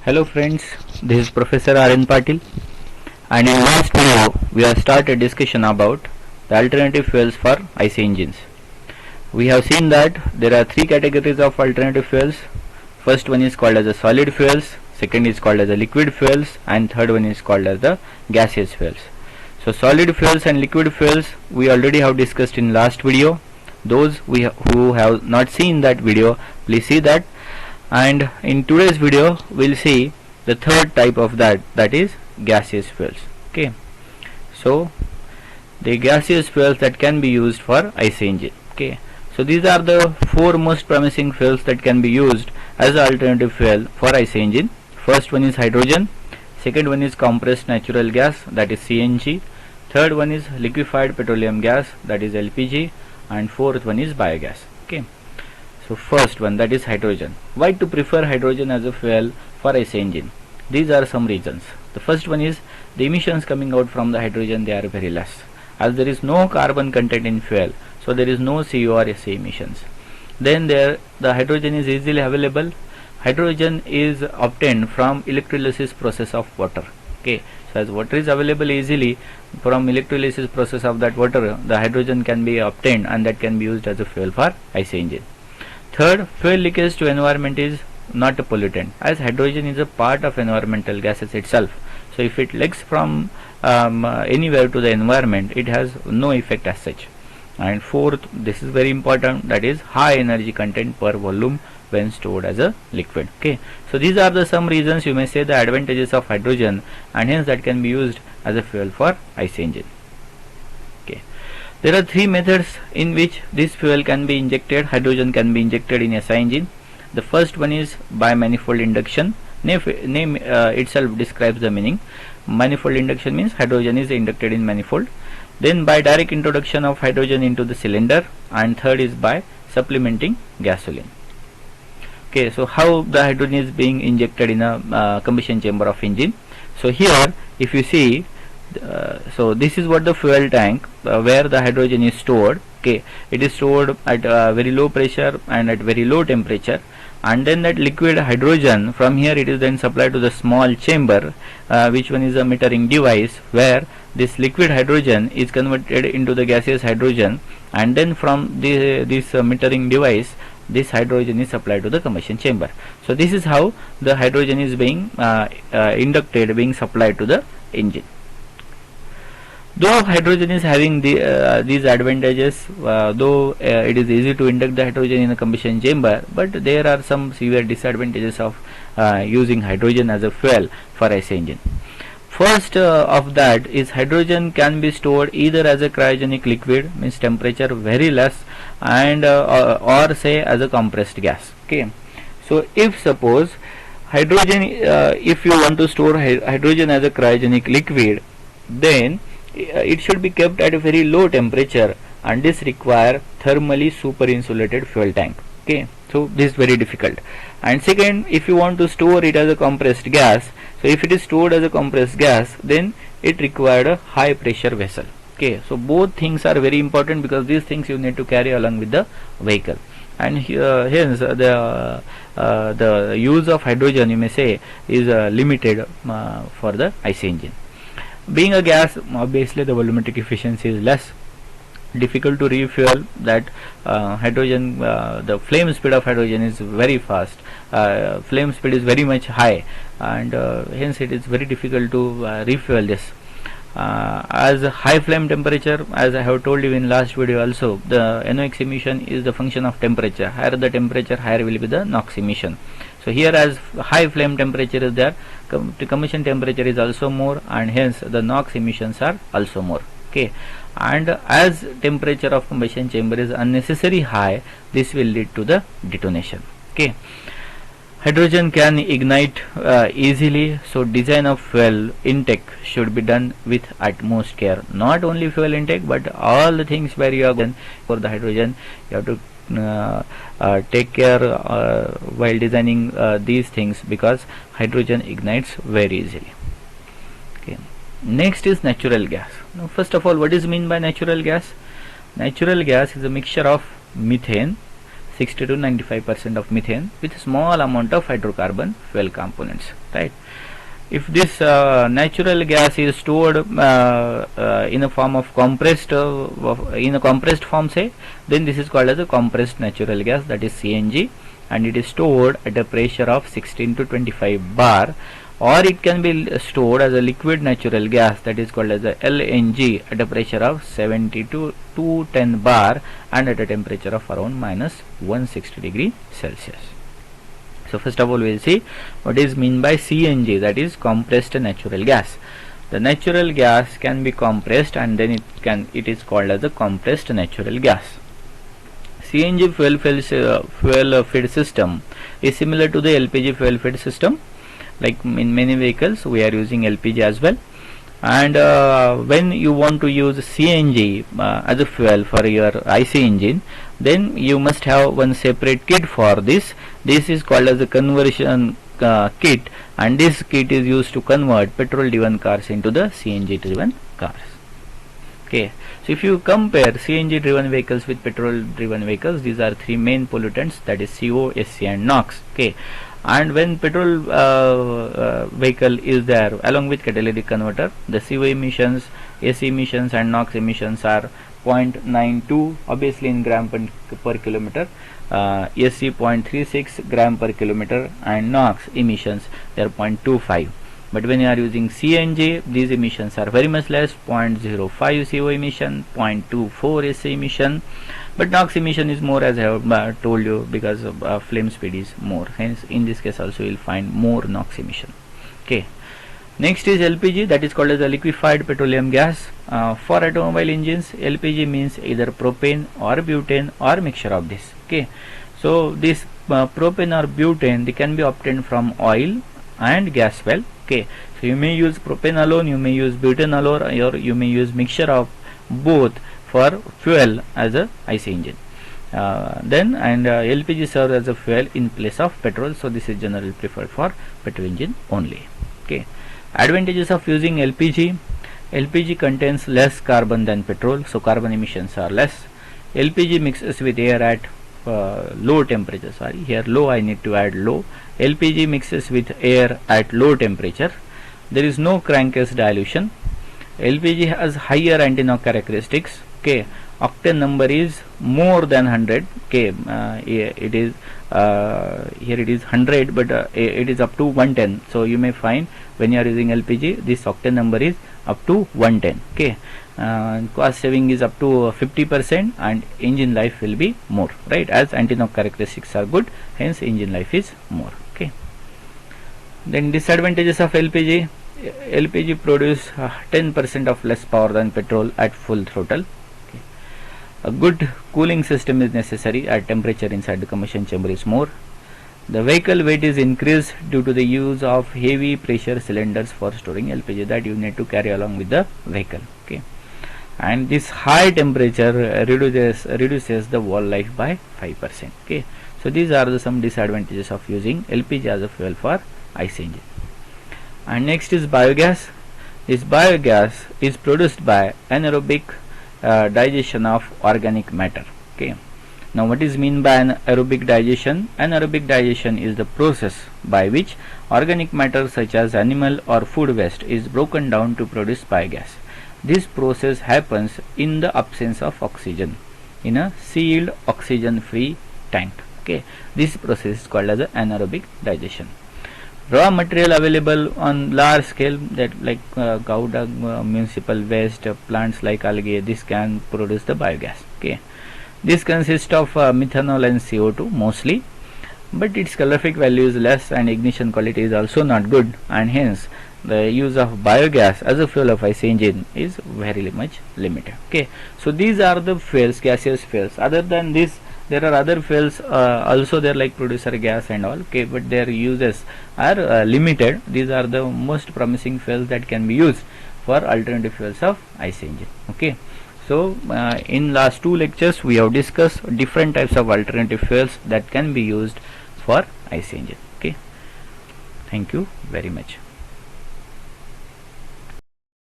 Hello friends, this is Professor R.N. Patil, and in last video we have started a discussion about the alternative fuels for IC engines. We have seen that there are three categories of alternative fuels. First one is called as the solid fuels, second is called as the liquid fuels, and third one is called as the gaseous fuels. So solid fuels and liquid fuels we already have discussed in last video. Those who have not seen that video, please see that. And in today's video we'll see the third type of that is gaseous fuels. Okay, so the gaseous fuels that can be used for IC engine. Okay, so these are the four most promising fuels that can be used as an alternative fuel for IC engine. First one is hydrogen, second one is compressed natural gas, that is CNG, third one is liquefied petroleum gas, that is LPG, and fourth one is biogas. Okay, so first one, that is hydrogen. Why to prefer hydrogen as a fuel for IC engine? These are some reasons. The first one is the emissions coming out from the hydrogen, they are very less, as there is no carbon content in fuel, so there is no CO or SA emissions. Then the hydrogen is easily available. Hydrogen is obtained from electrolysis process of water. Okay, so as water is available easily, from electrolysis process of that water the hydrogen can be obtained, and that can be used as a fuel for IC engine. Third, fuel leakage to environment is not a pollutant, as hydrogen is a part of environmental gases itself. So if it leaks from anywhere to the environment, it has no effect as such. And fourth, this is very important, that is high energy content per volume when stored as a liquid. Okay, so these are the some reasons you may say the advantages of hydrogen, and hence that can be used as a fuel for IC engine. Okay, there are three methods in which this fuel can be injected, hydrogen can be injected in SI engine. The first one is by manifold induction. Name itself describes the meaning. Manifold induction means hydrogen is inducted in manifold. Then by direct introduction of hydrogen into the cylinder, and third is by supplementing gasoline. Okay, so how the hydrogen is being injected in a combustion chamber of engine. So here if you see, so this is what the fuel tank where the hydrogen is stored. Okay, it is stored at very low pressure and at very low temperature, and then that liquid hydrogen from here it is then supplied to the small chamber, which one is a metering device, where this liquid hydrogen is converted into the gaseous hydrogen, and then from this metering device this hydrogen is supplied to the combustion chamber. So this is how the hydrogen is being inducted, being supplied to the engine. Though hydrogen is having these advantages, though it is easy to induct the hydrogen in a combustion chamber, but there are some severe disadvantages of using hydrogen as a fuel for IC engine. First of that is hydrogen can be stored either as a cryogenic liquid, means temperature very less, and or say as a compressed gas. Okay, so if suppose hydrogen, if you want to store hydrogen as a cryogenic liquid, then it should be kept at a very low temperature, and this require thermally super insulated fuel tank. Okay, so this is very difficult. And second, if you want to store it as a compressed gas, so if it is stored as a compressed gas, then it required a high pressure vessel. Okay, so both things are very important, because these things you need to carry along with the vehicle, and hence the use of hydrogen, you may say, is limited for the IC engine. Being a gas, obviously the volumetric efficiency is less, difficult to refuel that hydrogen. The flame speed of hydrogen is very fast, flame speed is very much high, and hence it is very difficult to refuel this. As high flame temperature, as I have told you in last video also, the NOx emission is the function of temperature. Higher the temperature, higher will be the NOx emission. So here, as high flame temperature is there, the combustion temperature is also more, and hence the NOx emissions are also more. Okay, and as temperature of combustion chamber is unnecessarily high, this will lead to the detonation. Okay, hydrogen can ignite easily, so design of fuel intake should be done with utmost care. Not only fuel intake, but all the things where you are going for the hydrogen, you have to take care while designing these things, because hydrogen ignites very easily. Okay, next is natural gas. Now first of all, what is mean by natural gas? Natural gas is a mixture of methane, 60 to 95% of methane with small amount of hydrocarbon fuel components, right? If this natural gas is stored in a form of compressed in a compressed form, say, then this is called as a compressed natural gas, that is CNG, and it is stored at a pressure of 16 to 25 bar, or it can be stored as a liquid natural gas, that is called as a LNG, at a pressure of 70 to 210 bar and at a temperature of around minus 160 degree Celsius. So first of all we will see what is mean by CNG, that is compressed natural gas. The natural gas can be compressed and then it is called as a compressed natural gas. CNG fuel feed system is similar to the LPG fuel feed system. Like in many vehicles we are using LPG as well, and when you want to use CNG as a fuel for your IC engine, then you must have one separate kit for this. This is called as a conversion kit, and this kit is used to convert petrol driven cars into the CNG driven cars. Okay, so if you compare CNG driven vehicles with petrol driven vehicles, these are three main pollutants, that is CO, SC and NOx. Okay, and when petrol vehicle is there along with catalytic converter, the CO emissions, SC emissions and NOx emissions are 0.92 obviously in gram per kilometer, SC 0.36 gram per kilometer, and NOx emissions they are 0.25. But when you are using CNG, these emissions are very much less, 0.05 CO emission, 0.24 SC emission, but NOx emission is more, as I have told you, because of flame speed is more. Hence in this case also you will find more NOx emission. Okay, next is LPG, that is called as a liquefied petroleum gas. For automobile engines, LPG means either propane or butane or mixture of this. Okay, so this propane or butane, they can be obtained from oil and gas well. Okay, so you may use propane alone, you may use butane alone, or you may use mixture of both for fuel as a IC engine. LPG serves as a fuel in place of petrol, so this is generally preferred for petrol engine only. Okay, advantages of using LPG: LPG contains less carbon than petrol, so carbon emissions are less. LPG mixes with air at low temperature, sorry, here low, I need to add low. LPG mixes with air at low temperature. There is no crankcase dilution. LPG has higher anti-knock characteristics. Okay, octane number is more than 100. Okay, it is here it is 100, but it is up to 110. So you may find when you are using LPG, this octane number is up to 110. Okay, cost saving is up to 50% and engine life will be more, right, as anti-knock characteristics are good, hence engine life is more. Okay, then disadvantages of LPG: LPG produce 10% of less power than petrol at full throttle. Okay. A good cooling system is necessary at temperature inside the combustion chamber is more. The vehicle weight is increased due to the use of heavy pressure cylinders for storing LPG that you need to carry along with the vehicle. Okay, and this high temperature reduces the wall life by 5%. Okay, so these are the some disadvantages of using LPG as a fuel for IC engine. And next is biogas. This biogas is produced by anaerobic digestion of organic matter. Okay, now what is mean by anaerobic digestion? Anaerobic digestion is the process by which organic matter such as animal or food waste is broken down to produce biogas. This process happens in the absence of oxygen in a sealed oxygen free tank. Okay, this process is called as anaerobic digestion. Raw material available on large scale, that like cow dung, municipal waste, plants like algae, this can produce the biogas. Okay, this consists of methanol and CO2 mostly, but its calorific value is less and ignition quality is also not good, and hence the use of biogas as a fuel of IC engine is very much limited. Okay, so these are the fuels, gaseous fuels. Other than this, there are other fuels also there, like producer gas and all. Okay, but their uses are limited. These are the most promising fuels that can be used for alternative fuels of IC engine. Okay, so in last two lectures we have discussed different types of alternative fuels that can be used for IC engine. Okay, thank you very much.